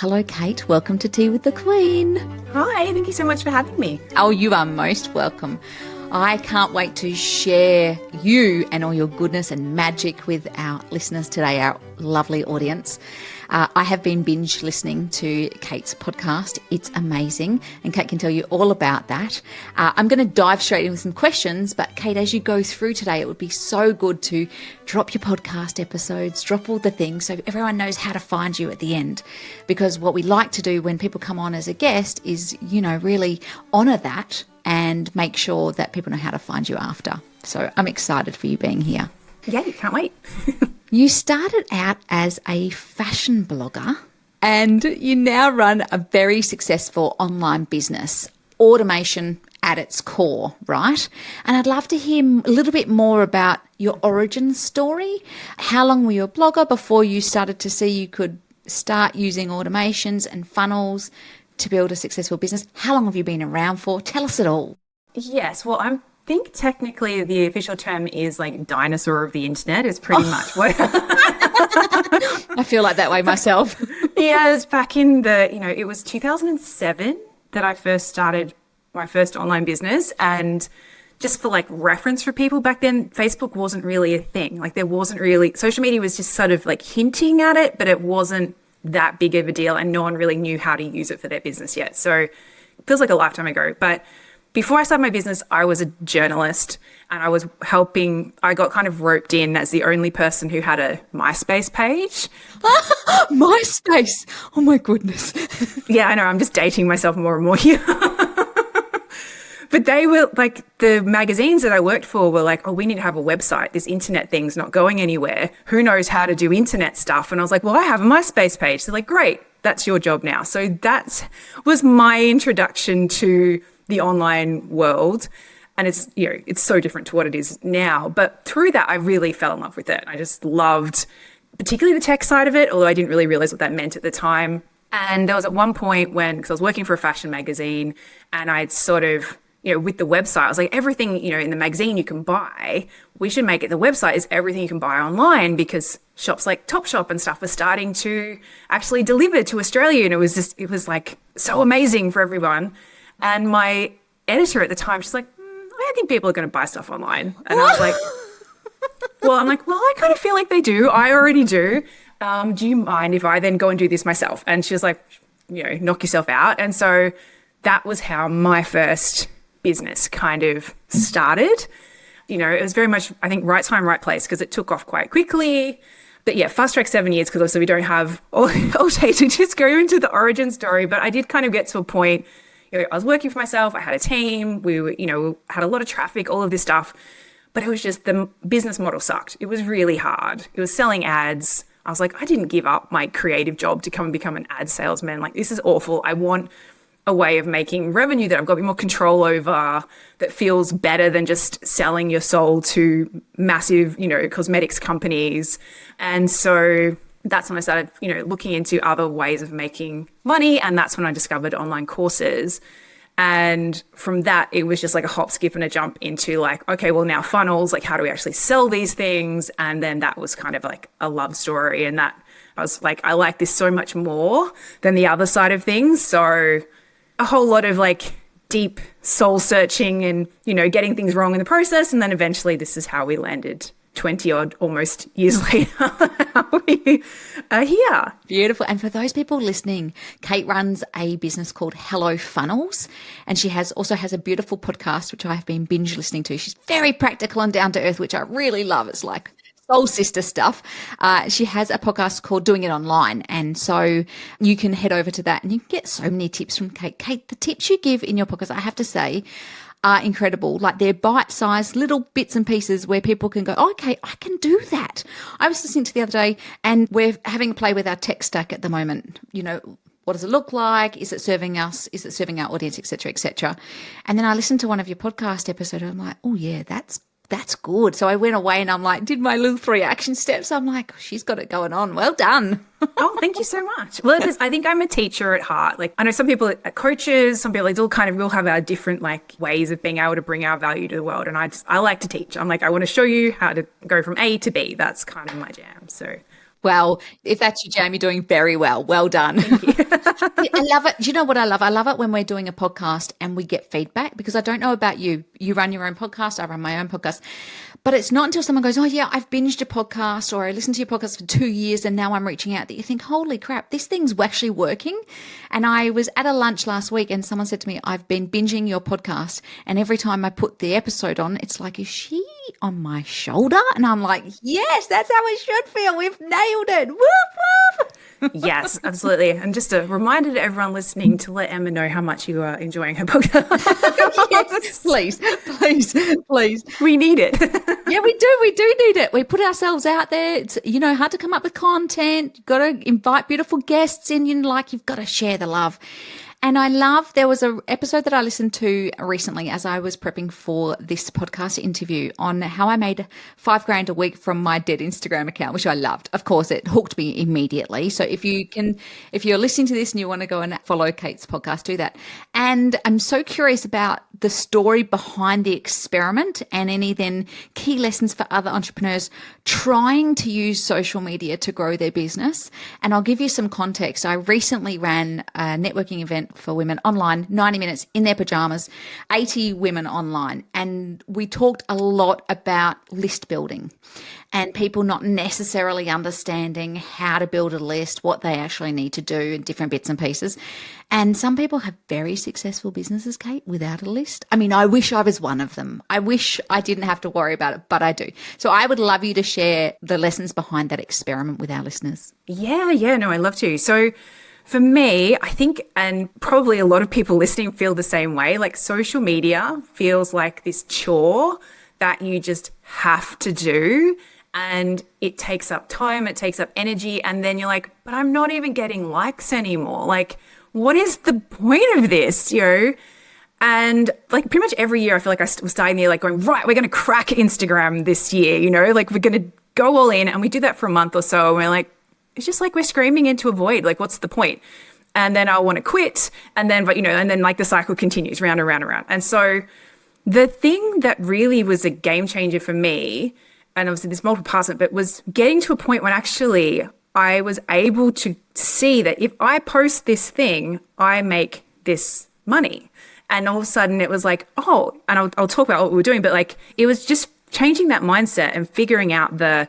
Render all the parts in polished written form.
Hello, Kate. Welcome to Tea with the Queen. Hi, thank you so much for having me. Oh, you are most welcome. I can't wait to share you and all your goodness and magic with our listeners today, our lovely audience. I have been binge listening to Kate's podcast. It's amazing, and Kate can tell you all about that. I'm going to dive straight in with some questions, but Kate, as you go through today, it would be so good to drop your podcast episodes, drop all the things so everyone knows how to find you at the end. Because what we like to do when people come on as a guest is, really honour that and make sure that people know how to find you after. So I'm excited for you being here. Yeah, can't wait. You started out as a fashion blogger and you now run a very successful online business, automation at its core, right? And I'd love to hear a little bit more about your origin story. How long were you a blogger before you started to see you could start using automations and funnels to build a successful business? How long have you been around for? Tell us it all. Yes, well, I think technically the official term is like dinosaur of the internet is pretty much what... I feel like that way myself. Yeah, it's back in it was 2007 that I first started my first online business. And just for like reference for people back then, Facebook wasn't really a thing. Like there wasn't really, social media was just sort of like hinting at it, but it wasn't that big of a deal and no one really knew how to use it for their business yet. So it feels like a lifetime ago. But before I started my business, I was a journalist and I got kind of roped in as the only person who had a MySpace page. MySpace! Oh my goodness. Yeah, I know. I'm just dating myself more and more here. But they were like, the magazines that I worked for were like, oh, we need to have a website. This internet thing's not going anywhere. Who knows how to do internet stuff? And I was like, well, I have a MySpace page. They're like, great, that's your job now. So that was my introduction to the online world. And it's, it's so different to what it is now. But through that, I really fell in love with it. I just loved particularly the tech side of it, although I didn't really realize what that meant at the time. And there was at one point because I was working for a fashion magazine and I'd sort of, with the website, I was like, everything, in the magazine you can buy, we should make it the website is everything you can buy online, because shops like Topshop and stuff are starting to actually deliver to Australia. And it was like so amazing for everyone. And my editor at the time, she's like, I don't think people are going to buy stuff online. And I was like, well, I kind of feel like they do. I already do. Do you mind if I then go and do this myself? And she was like, knock yourself out. And so that was how my first business kind of started. It was very much, I think, right time, right place, because it took off quite quickly. But yeah, fast track 7 years, because obviously we don't have all day to just go into the origin story. But I did kind of get to a point, I was working for myself, I had a team, we were, had a lot of traffic, all of this stuff. But it was just the business model sucked. It was really hard. It was selling ads. I was like, I didn't give up my creative job to come and become an ad salesman. Like, this is awful. I want a way of making revenue that I've got a bit more control over, that feels better than just selling your soul to massive, cosmetics companies. And so that's when I started, looking into other ways of making money. And that's when I discovered online courses. And from that, it was just like a hop, skip and a jump into like, okay, well now funnels, like how do we actually sell these things? And then that was kind of like a love story. And that I was like, I like this so much more than the other side of things. So a whole lot of like deep soul searching and, getting things wrong in the process. And then eventually this is how we landed 20 odd almost years later. We are here. Beautiful. And for those people listening, Kate runs a business called Hello Funnels, and she also has a beautiful podcast, which I have been binge listening to. She's very practical and down to earth, which I really love. It's like soul sister stuff. She has a podcast called Doing It Online. And so you can head over to that and you can get so many tips from Kate. Kate, the tips you give in your podcast, I have to say, are incredible. Like they're bite-sized little bits and pieces where people can go, oh, okay, I can do that. I was listening to the other day and we're having a play with our tech stack at the moment. What does it look like? Is it serving us? Is it serving our audience, et cetera, et cetera? And then I listened to one of your podcast episodes and I'm like, oh yeah, that's good. So I went away and I'm like, did my little 3 action steps. I'm like, oh, she's got it going on. Well done. Oh, thank you so much. Well, I think I'm a teacher at heart. Like I know some people are coaches, some people we'll have our different like ways of being able to bring our value to the world. And I like to teach. I'm like, I want to show you how to go from A to B. That's kind of my jam. So Well, if that's your jam, you're doing very well. Well done. I love it. Do you know what I love? I love it when we're doing a podcast and we get feedback, because I don't know about you. You run your own podcast. I run my own podcast. But it's not until someone goes, oh, yeah, I've binged a podcast, or I listened to your podcast for 2 years and now I'm reaching out, that you think, holy crap, this thing's actually working. And I was at a lunch last week and someone said to me, I've been binging your podcast, and every time I put the episode on, it's like, is she on my shoulder? And I'm like, yes, that's how it should feel. We've nailed it. Whoop, whoop. Yes, absolutely. And just a reminder to everyone listening to let Emma know how much you are enjoying her podcast. Yes, please. We need it. Yeah, we do need it. We put ourselves out there. It's, hard to come up with content. You've got to invite beautiful guests in. You've got to share the love. And there was an episode that I listened to recently as I was prepping for this podcast interview on how I made $5,000 a week from my dead Instagram account, which I loved. Of course, it hooked me immediately. So if you're listening to this and you want to go and follow Kate's podcast, do that. And I'm so curious about the story behind the experiment and any then key lessons for other entrepreneurs trying to use social media to grow their business. And I'll give you some context. I recently ran a networking event for women online, 90 minutes in their pajamas, 80 women online. And we talked a lot about list building and people not necessarily understanding how to build a list, what they actually need to do in different bits and pieces. And some people have very successful businesses, Kate, without a list. I mean, I wish I was one of them. I wish I didn't have to worry about it, but I do. So I would love you to share the lessons behind that experiment with our listeners. Yeah, no, I'd love to. So for me, I think, and probably a lot of people listening feel the same way, like social media feels like this chore that you just have to do. And it takes up time, it takes up energy. And then you're like, but I'm not even getting likes anymore. Like, what is the point of this, And like pretty much every year, I feel like I was starting the year like going, right, we're going to crack Instagram this year, like we're going to go all in. And we do that for a month or so. And we're like, it's just like we're screaming into a void. Like, what's the point? And then I want to quit. And then, and then like the cycle continues round and round and round. And so the thing that really was a game changer for me, and obviously there's multiple parts of it, but was getting to a point when actually I was able to see that if I post this thing, I make this money. And all of a sudden it was like, oh, and I'll talk about what we were doing, but like it was just changing that mindset and figuring out the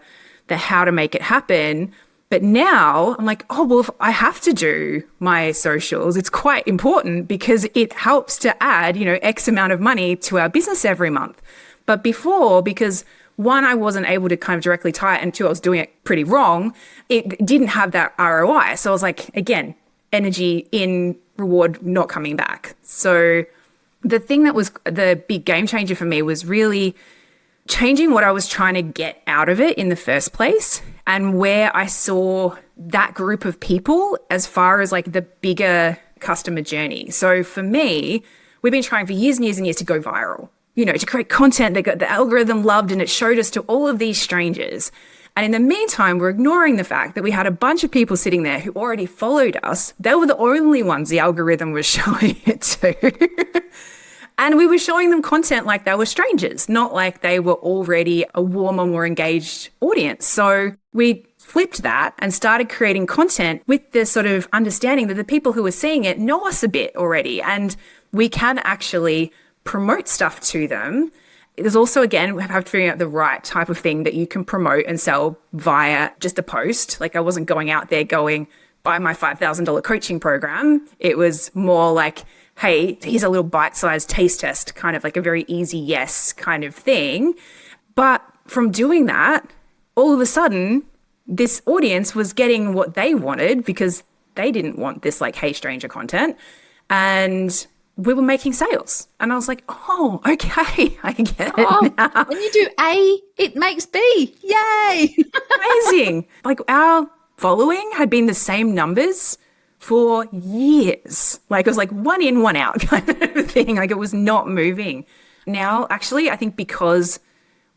how to make it happen. But now I'm like, oh, well, if I have to do my socials, it's quite important because it helps to add, X amount of money to our business every month. But before, because one, I wasn't able to kind of directly tie it, and two, I was doing it pretty wrong, it didn't have that ROI. So I was like, again, energy in, reward not coming back. So the thing that was the big game changer for me was really changing what I was trying to get out of it in the first place, and where I saw that group of people as far as like the bigger customer journey. So for me, we've been trying for years and years and years to go viral, to create content that got the algorithm loved, and it showed us to all of these strangers. And in the meantime, we're ignoring the fact that we had a bunch of people sitting there who already followed us. They were the only ones the algorithm was showing it to. And we were showing them content like they were strangers, not like they were already a warmer, more engaged audience. So we flipped that and started creating content with the sort of understanding that the people who were seeing it know us a bit already, and we can actually promote stuff to them. There's also, again, we have to figure out the right type of thing that you can promote and sell via just a post. Like I wasn't going out there going, buy my $5,000 coaching program. It was more like, hey, here's a little bite-sized taste test, kind of like a very easy yes kind of thing. But from doing that, all of a sudden, this audience was getting what they wanted because they didn't want this like, hey, stranger content. And we were making sales. And I was like, oh, okay, I get it now. When you do A, it makes B. Yay. Amazing. Like our following had been the same numbers for years. Like it was like one in, one out kind of thing. Like it was not moving. Now, actually, I think because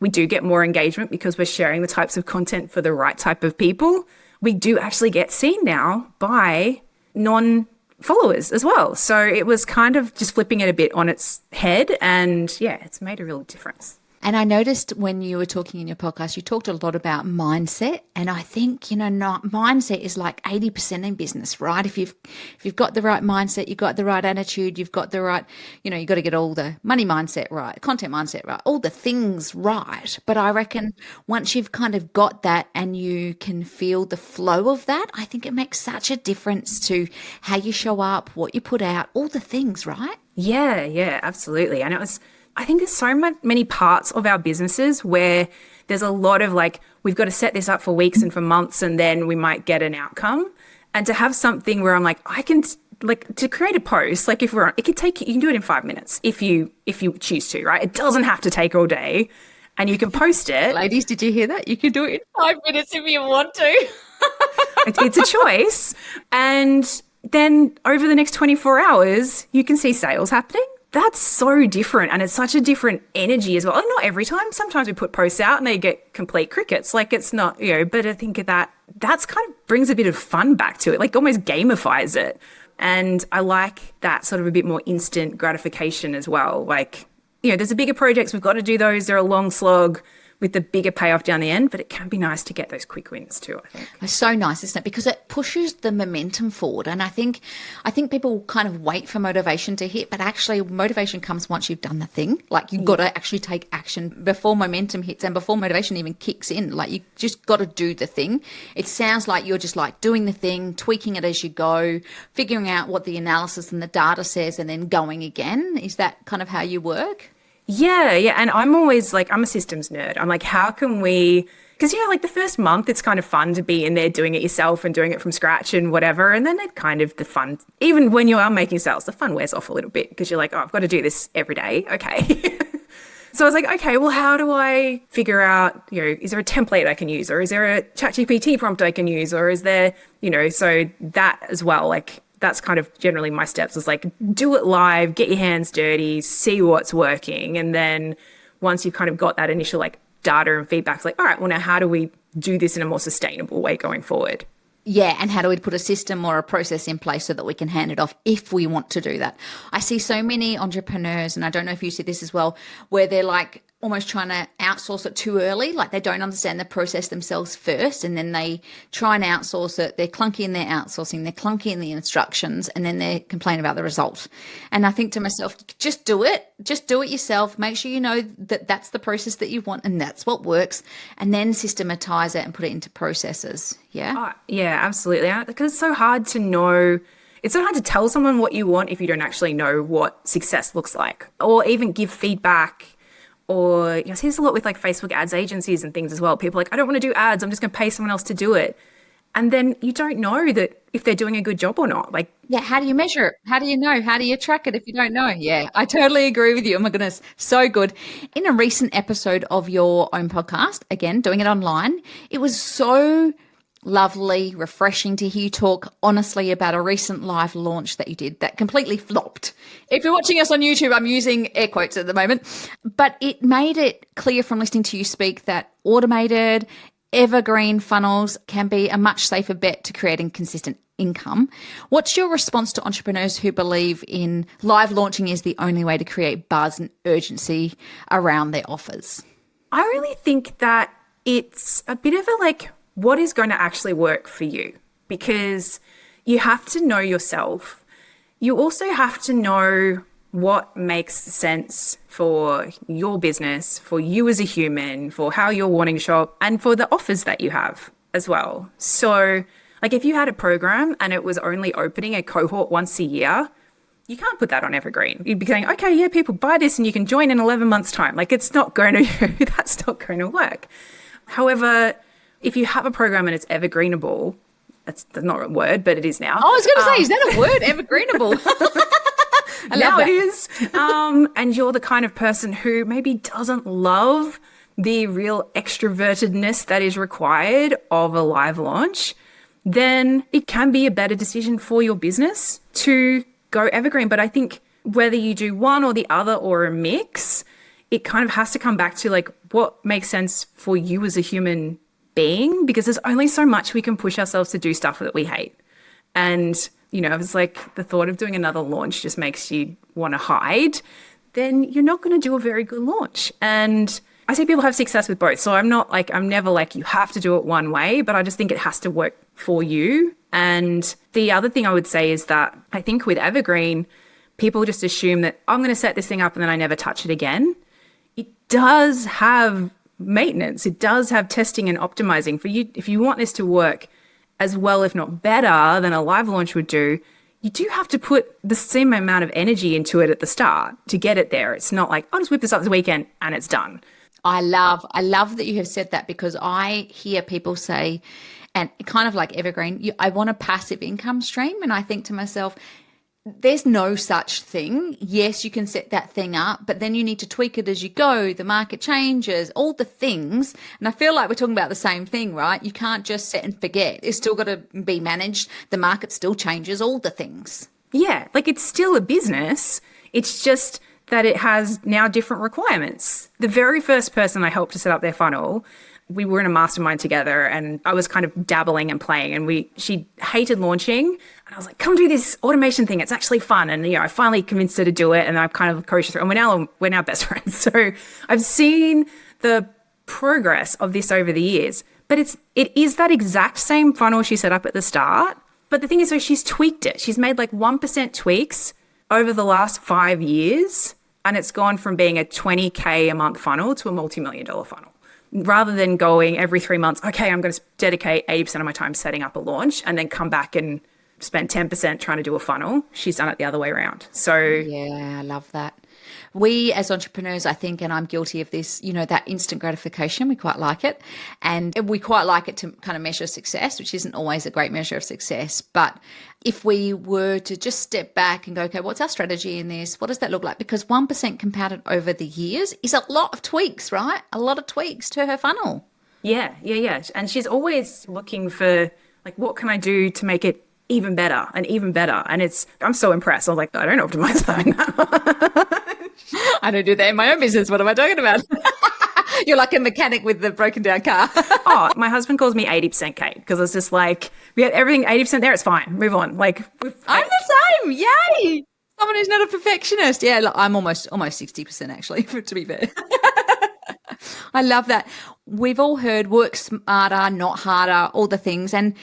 we do get more engagement because we're sharing the types of content for the right type of people, we do actually get seen now by non-followers as well. So it was kind of just flipping it a bit on its head. And yeah, it's made a real difference. And I noticed when you were talking in your podcast, you talked a lot about mindset. And I think, not mindset is like 80% in business, right? If you've got the right mindset, you've got the right attitude, you've got the right, you've got to get all the money mindset right, content mindset right, all the things right. But I reckon once you've kind of got that and you can feel the flow of that, I think it makes such a difference to how you show up, what you put out, all the things, right? Yeah, absolutely. And I think there's so many parts of our businesses where there's a lot of like, we've got to set this up for weeks and for months, and then we might get an outcome. And to have something where I'm like, I can like to create a post, like you can do it in 5 minutes if you choose to, right? It doesn't have to take all day, and you can post it. Ladies, did you hear that? You can do it in 5 minutes if you want to. It's a choice. And then over the next 24 hours, you can see sales happening. That's so different, and it's such a different energy as well. And not every time. Sometimes we put posts out and they get complete crickets. Like it's not, but I think that's kind of brings a bit of fun back to it, like almost gamifies it. And I like that sort of a bit more instant gratification as well. Like, there's the bigger projects, we've got to do those. They're a long slog with the bigger payoff down the end, but it can be nice to get those quick wins too, I think. It's so nice, isn't it? Because it pushes the momentum forward. And I think people kind of wait for motivation to hit, but actually motivation comes once you've done the thing. Like you've got to actually take action before momentum hits and before motivation even kicks in. Like you just got to do the thing. It sounds like you're just like doing the thing, tweaking it as you go, figuring out what the analysis and the data says, and then going again. Is that kind of how you work? Yeah. And I'm always like, I'm a systems nerd. I'm like, how can we, because, like the first month, it's kind of fun to be in there doing it yourself and doing it from scratch and whatever. And then it kind of the fun, even when you are making sales, the fun wears off a little bit because you're like, oh, I've got to do this every day. Okay. So I was like, okay, well, how do I figure out, is there a template I can use, or is there a ChatGPT prompt I can use, or is there, so that as well, like, that's kind of generally my steps is like, do it live, get your hands dirty, see what's working. And then once you've kind of got that initial like data and feedback, it's like, all right, well, now how do we do this in a more sustainable way going forward? Yeah, and how do we put a system or a process in place so that we can hand it off if we want to do that? I see so many entrepreneurs, and I don't know if you see this as well, where they're like almost trying to outsource it too early. Like they don't understand the process themselves first, and then they try and outsource it. They're clunky in their outsourcing, they're clunky in the instructions, and then they complain about the result. And I think to myself, just do it yourself. Make sure you know that that's the process that you want and that's what works, and then systematize it and put it into processes. Yeah. Oh, yeah, absolutely. Because it's so hard to know. It's so hard to tell someone what you want if you don't actually know what success looks like, or even give feedback. Or, I see this a lot with like Facebook ads agencies and things as well. People are like, I don't want to do ads. I'm just going to pay someone else to do it. And then you don't know that if they're doing a good job or not. Like, yeah, how do you measure it? How do you know? How do you track it if you don't know? Yeah, I totally agree with you. Oh my goodness, so good. In a recent episode of your own podcast, again, doing it online, it was so lovely, refreshing to hear you talk honestly about a recent live launch that you did that completely flopped. If you're watching us on YouTube, I'm using air quotes at the moment, but it made it clear from listening to you speak that automated evergreen funnels can be a much safer bet to creating consistent income. What's your response to entrepreneurs who believe in live launching is the only way to create buzz and urgency around their offers? I really think that it's a bit of a like, what is going to actually work for you? Because you have to know yourself. You also have to know what makes sense for your business, for you as a human, for how you're wanting to show up, and for the offers that you have as well. So like if you had a program and it was only opening a cohort once a year, you can't put that on Evergreen. You'd be saying, okay, yeah, people buy this and you can join in 11 months time. Like it's not going to, that's not going to work. However, if you have a program and it's evergreenable, that's not a word, but it is now. I was going to say, is that a word, evergreenable? Now it is. And you're the kind of person who maybe doesn't love the real extrovertedness that is required of a live launch, then it can be a better decision for your business to go evergreen. But I think whether you do one or the other or a mix, it kind of has to come back to like what makes sense for you as a human being, because there's only so much we can push ourselves to do stuff that we hate. And, it's like the thought of doing another launch just makes you want to hide, then you're not going to do a very good launch. And I see people have success with both. So I'm never like, you have to do it one way, but I just think it has to work for you. And the other thing I would say is that I think with Evergreen, people just assume that I'm going to set this thing up and then I never touch it again. It does have maintenance. It does have testing and optimizing for you. If you want this to work as well, if not better than a live launch would do, you do have to put the same amount of energy into it at the start to get it there. It's not like, I'll just whip this up this weekend and it's done. I love that you have said that, because I hear people say, and kind of like Evergreen, I want a passive income stream. And I think to myself, there's no such thing. Yes, you can set that thing up, but then you need to tweak it as you go. The market changes, all the things. And I feel like we're talking about the same thing, right? You can't just set and forget. It's still got to be managed. The market still changes, all the things. Yeah, like it's still a business. It's just that it has now different requirements. The very first person I helped to set up their funnel, we were in a mastermind together and I was kind of dabbling and playing, and she hated launching. And I was like, come do this automation thing. It's actually fun. And, I finally convinced her to do it, and I've kind of coached her through, and we're now best friends. So I've seen the progress of this over the years, but it is that exact same funnel she set up at the start. But the thing is, so she's tweaked it. She's made like 1% tweaks over the last 5 years. And it's gone from being a $20K a month funnel to a multi-million-dollar funnel. Rather than going every 3 months, okay, I'm going to dedicate 80% of my time setting up a launch and then come back and spend 10% trying to do a funnel, she's done it the other way around. So yeah, I love that. We as entrepreneurs, I think, and I'm guilty of this, that instant gratification, we quite like it. And we quite like it to kind of measure success, which isn't always a great measure of success. But if we were to just step back and go, okay, what's our strategy in this? What does that look like? Because 1% compounded over the years is a lot of tweaks, right? A lot of tweaks to her funnel. Yeah. And she's always looking for, like, what can I do to make it even better and even better? And I'm so impressed. I'm like, I don't optimize that. I don't do that in my own business. What am I talking about? You're like a mechanic with the broken down car. Oh, my husband calls me 80% Kate, because it's just like, we have everything 80% there. It's fine. Move on. Like, I'm the same. Yay. Someone who's not a perfectionist. Yeah, look, I'm almost 60% actually, to be fair. I love that. We've all heard work smarter, not harder, all the things. And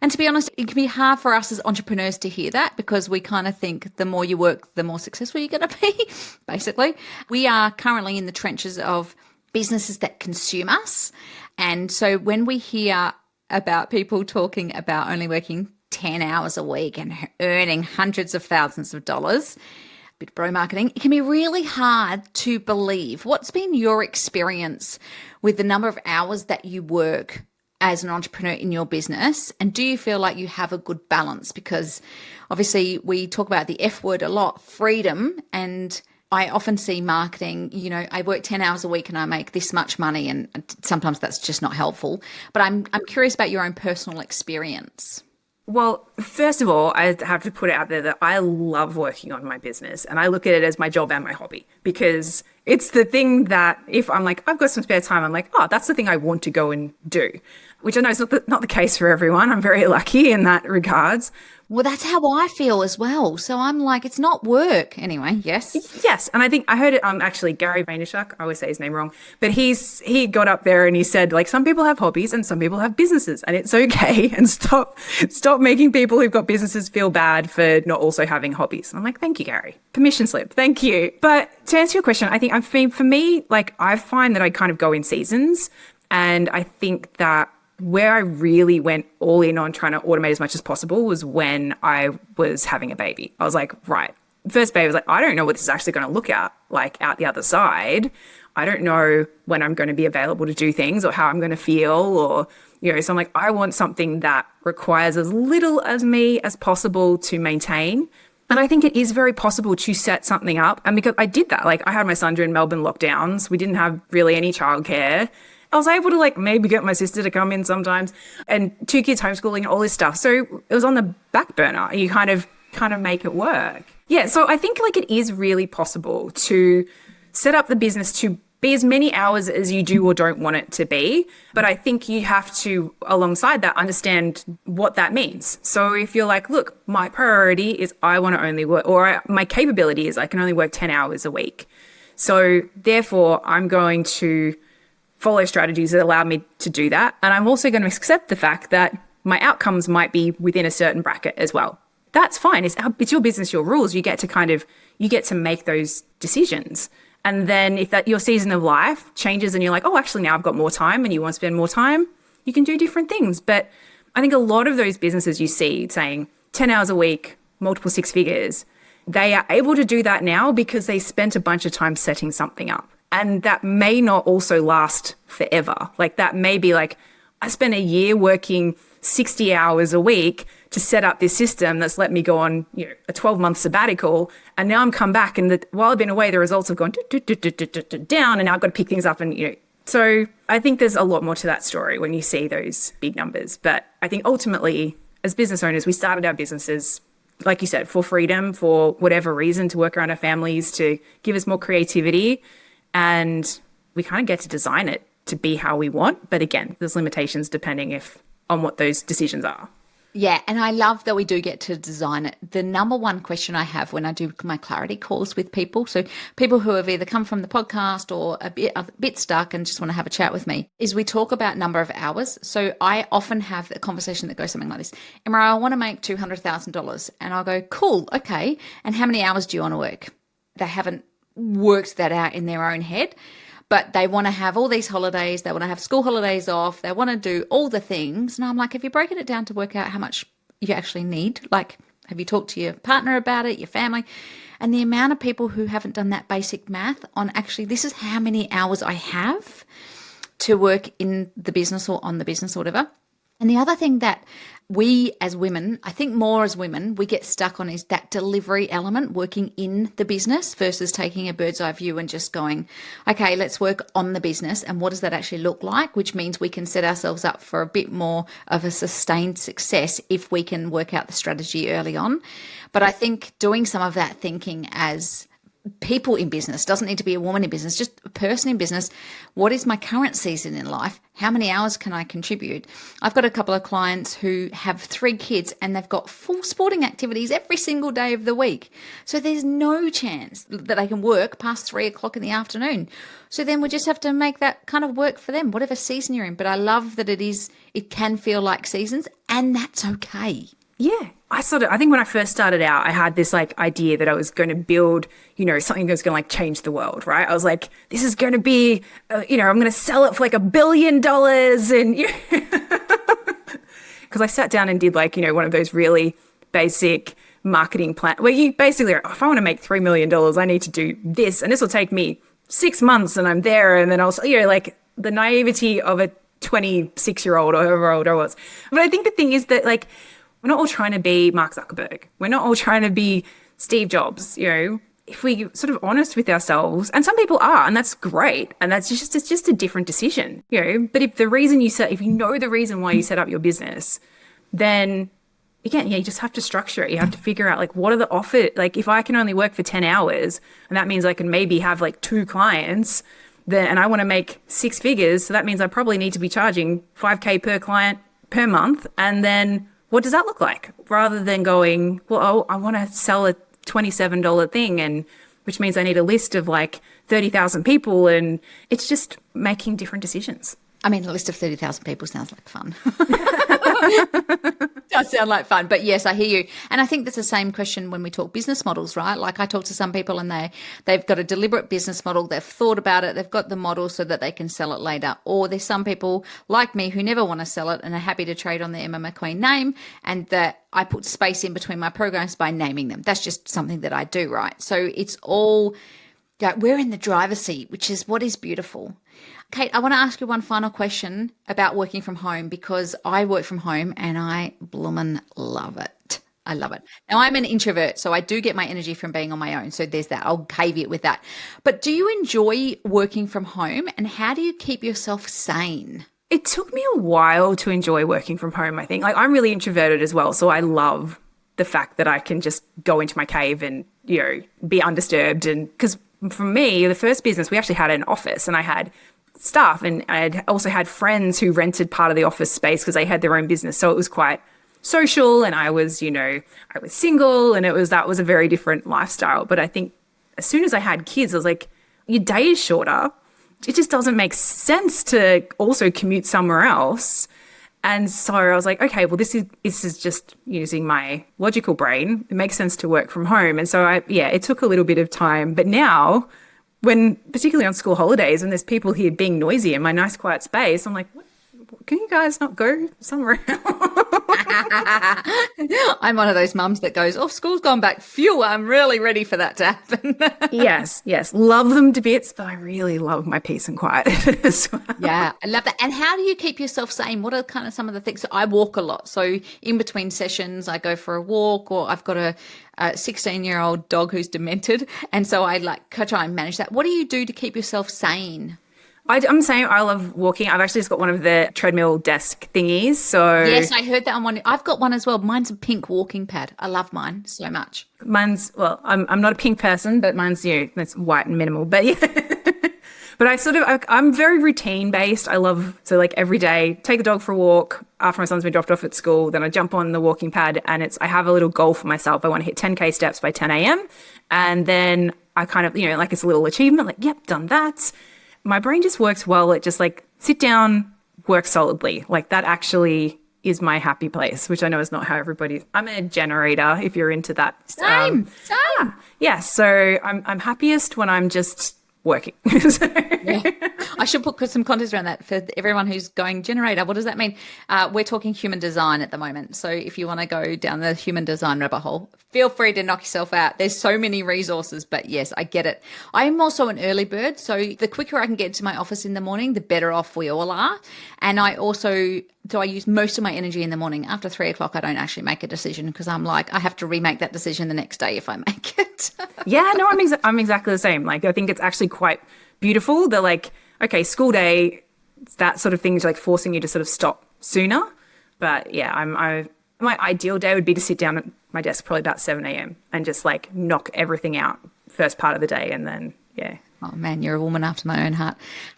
to be honest, it can be hard for us as entrepreneurs to hear that, because we kind of think the more you work, the more successful you're going to be, basically. We are currently in the trenches of businesses that consume us. And so when we hear about people talking about only working 10 hours a week and earning hundreds of thousands of dollars, a bit of bro marketing, it can be really hard to believe. What's been your experience with the number of hours that you work as an entrepreneur in your business? And do you feel like you have a good balance? Because obviously we talk about the F word a lot, freedom. And I often see marketing, I work 10 hours a week and I make this much money. And sometimes that's just not helpful. But I'm curious about your own personal experience. Well, first of all, I have to put it out there that I love working on my business, and I look at it as my job and my hobby, because it's the thing that if I'm like, I've got some spare time, I'm like, oh, that's the thing I want to go and do, which I know is not the case for everyone. I'm very lucky in that regards. Well, that's how I feel as well. So I'm like, it's not work. Anyway, yes. Yes. And I think I heard it, actually, Gary Vaynerchuk, I always say his name wrong, but he got up there and he said, like, some people have hobbies and some people have businesses, and it's okay. And stop making people who've got businesses feel bad for not also having hobbies. And I'm like, thank you, Gary. Permission slip. Thank you. But to answer your question, I think for me, like, I find that I kind of go in seasons, and I think that where I really went all in on trying to automate as much as possible was when I was having a baby. I was like, right, first baby, I was like, I don't know what this is actually going to look out the other side. I don't know when I'm going to be available to do things or how I'm going to feel, or, so I'm like, I want something that requires as little as me as possible to maintain. And I think it is very possible to set something up. And because I did that, like, I had my son during Melbourne lockdowns. We didn't have really any childcare. I was able to maybe get my sister to come in sometimes, and 2 kids homeschooling and all this stuff. So it was on the back burner. You kind of make it work. Yeah. So I think it is really possible to set up the business to be as many hours as you do or don't want it to be. But I think you have to, alongside that, understand what that means. So if you're like, look, my priority is I want to only work, or my capability is I can only work 10 hours a week. So therefore I'm going to follow strategies that allow me to do that. And I'm also going to accept the fact that my outcomes might be within a certain bracket as well. That's fine. It's your business, your rules. You get to make those decisions. And then if that your season of life changes and you're like, oh, actually now I've got more time and you want to spend more time, you can do different things. But I think a lot of those businesses you see saying 10 hours a week, multiple six figures, they are able to do that now because they spent a bunch of time setting something up. And that may not also last forever. Like that may be like, I spent a year working 60 hours a week to set up this system that's let me go on, a 12-month sabbatical. And now I'm come back and while I've been away, the results have gone down and now I've got to pick things up and, So I think there's a lot more to that story when you see those big numbers. But I think ultimately, as business owners, we started our businesses, like you said, for freedom, for whatever reason, to work around our families, to give us more creativity. And we kind of get to design it to be how we want. But again, there's limitations depending on what those decisions are. Yeah, and I love that we do get to design it. The number one question I have when I do my clarity calls with people, so people who have either come from the podcast or a bit stuck and just want to have a chat with me, is we talk about number of hours. So I often have a conversation that goes something like this. Emma, I want to make $200,000. And I'll go, cool, okay. And how many hours do you want to work? They haven't worked that out in their own head. But they want to have all these holidays. They want to have school holidays off. They want to do all the things. And I'm like, have you broken it down to work out how much you actually need? Like, have you talked to your partner about it, your family? And the amount of people who haven't done that basic math on actually, this is how many hours I have to work in the business or on the business or whatever. And the other thing that we as women, I think more as women, we get stuck on is that delivery element, working in the business versus taking a bird's eye view and just going, okay, let's work on the business. And what does that actually look like? Which means we can set ourselves up for a bit more of a sustained success if we can work out the strategy early on. But I think doing some of that thinking as people in business, doesn't need to be a woman in business, just a person in business. What is my current season in life? How many hours can I contribute? I've got a couple of clients who have 3 kids and they've got full sporting activities every single day of the week. So there's no chance that they can work past 3 o'clock in the afternoon. So then we just have to make that kind of work for them, whatever season you're in. But I love that it can feel like seasons, and that's okay. Yeah. I think when I first started out, I had this idea that I was going to build, something that was going to change the world, right? I was like, this is going to be, I'm going to sell it for $1 billion. And because I sat down and did one of those really basic marketing plan where you basically, if I want to make $3 million, I need to do this. And this will take me 6 months and I'm there. And then I'll, the naivety of a 26-year-old or however old I was. But I think the thing is that we're not all trying to be Mark Zuckerberg. We're not all trying to be Steve Jobs, If we sort of honest with ourselves, and some people are, and that's great, and it's just a different decision, But if you know the reason why you set up your business, then again, you just have to structure it. You have to figure out what are the offers. If I can only work for 10 hours, and that means I can maybe have 2 clients, and I want to make 6 figures, so that means I probably need to be charging $5,000 per client per month, and then what does that look like? Rather than going, well, I want to sell a $27 thing, which means I need a list of 30,000 people, and it's just making different decisions. I mean, a list of 30,000 people sounds like fun. Does sound like fun, but yes, I hear you. And I think that's the same question when we talk business models, right? I talk to some people and they've got a deliberate business model. They've thought about it. They've got the model so that they can sell it later. Or there's some people like me who never want to sell it and are happy to trade on the Emma McQueen name, and that I put space in between my programs by naming them. That's just something that I do, right? So it's all, we're in the driver's seat, which is what is beautiful. Kate, I want to ask you one final question about working from home, because I work from home and I bloomin' love it. I love it. Now, I'm an introvert, so I do get my energy from being on my own. So there's that. I'll caveat with that. But do you enjoy working from home, and how do you keep yourself sane? It took me a while to enjoy working from home, I think. I'm really introverted as well, so I love the fact that I can just go into my cave and, be undisturbed. And because for me, the first business, we actually had an office and I had staff, and I also had friends who rented part of the office space because they had their own business. So it was quite social, and I was single, and that was a very different lifestyle. But I think as soon as I had kids, I was like, your day is shorter. it just doesn't make sense to also commute somewhere else. And so I was like, okay, well, this is just using my logical brain. It makes sense to work from home. And so it took a little bit of time. But now, when particularly on school holidays, and there's people here being noisy in my nice quiet space, I'm like, what? Can you guys not go somewhere else? I'm one of those mums that goes, oh, school's gone back. Phew, I'm really ready for that to happen. Yes. Love them to bits, but I really love my peace and quiet as well. Yeah, I love that. And how do you keep yourself sane? What are kind of some of the things? So I walk a lot. So in between sessions, I go for a walk, or I've got a 16-year-old dog who's demented. And so I try and manage that. What do you do to keep yourself sane? I'm saying I love walking. I've actually just got one of the treadmill desk thingies. So yes, I heard that on one. I've got one as well. Mine's a pink walking pad. I love mine so much. Mine's, well, I'm not a pink person, but mine's, that's white and minimal. But yeah. But I'm very routine based. I love, so every day, take the dog for a walk after my son's been dropped off at school. Then I jump on the walking pad, and I have a little goal for myself. I want to hit 10K steps by 10 a.m. And then I kind of, it's a little achievement, yep, done that. My brain just works well at just sit down, work solidly. That actually is my happy place, which I know is not how I'm a generator if you're into that. Same. Yeah. So I'm happiest when I'm just working. Yeah. I should put some context around that for everyone who's going, generator, what does that mean? We're talking human design at the moment. So if you want to go down the human design rabbit hole, feel free to knock yourself out. There's so many resources, but yes, I get it. I'm also an early bird. So the quicker I can get to my office in the morning, the better off we all are. And I use most of my energy in the morning. After 3 o'clock, I don't actually make a decision, because I'm I have to remake that decision the next day if I make it. Yeah, no, I'm exactly the same. I think it's actually quite beautiful. They're okay, school day, that sort of thing is forcing you to sort of stop sooner. But yeah, my ideal day would be to sit down at my desk probably about 7 a.m. and just knock everything out first part of the day, and then, yeah. Oh man, you're a woman after my own heart.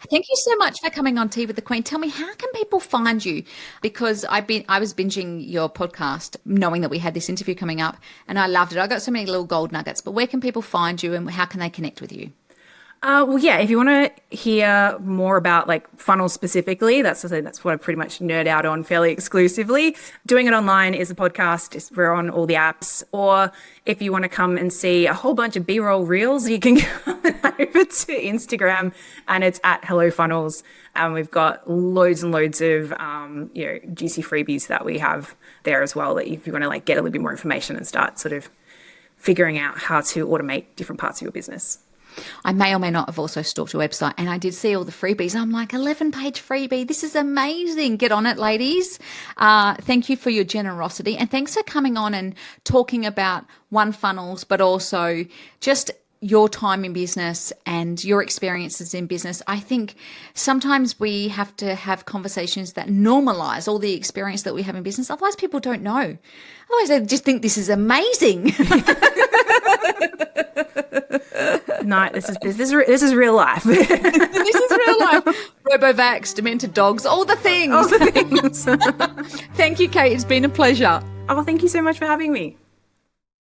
Thank you so much for coming on Tea with the Queen. Tell me, how can people find you? Because I was binging your podcast knowing that we had this interview coming up, and I loved it. I got so many little gold nuggets, but where can people find you, and how can they connect with you? Well, yeah, if you want to hear more about funnels specifically, that's what I pretty much nerd out on fairly exclusively. Doing It Online is a podcast. We're on all the apps. Or if you want to come and see a whole bunch of B-roll reels, you can go over to Instagram, and it's at Hello Funnels. And we've got loads and loads of juicy freebies that we have there as well, that if you want to get a little bit more information and start sort of figuring out how to automate different parts of your business. I may or may not have also stalked your website, and I did see all the freebies. I'm 11-page freebie. This is amazing. Get on it, ladies. Thank you for your generosity, and thanks for coming on and talking about funnels, but also just your time in business and your experiences in business. I think sometimes we have to have conversations that normalize all the experience that we have in business. Otherwise, people don't know. Otherwise, they just think this is amazing. No, this is real life. This is real life. Robovax, demented dogs, all the things. All the things. Thank you, Kate. It's been a pleasure. Oh, thank you so much for having me.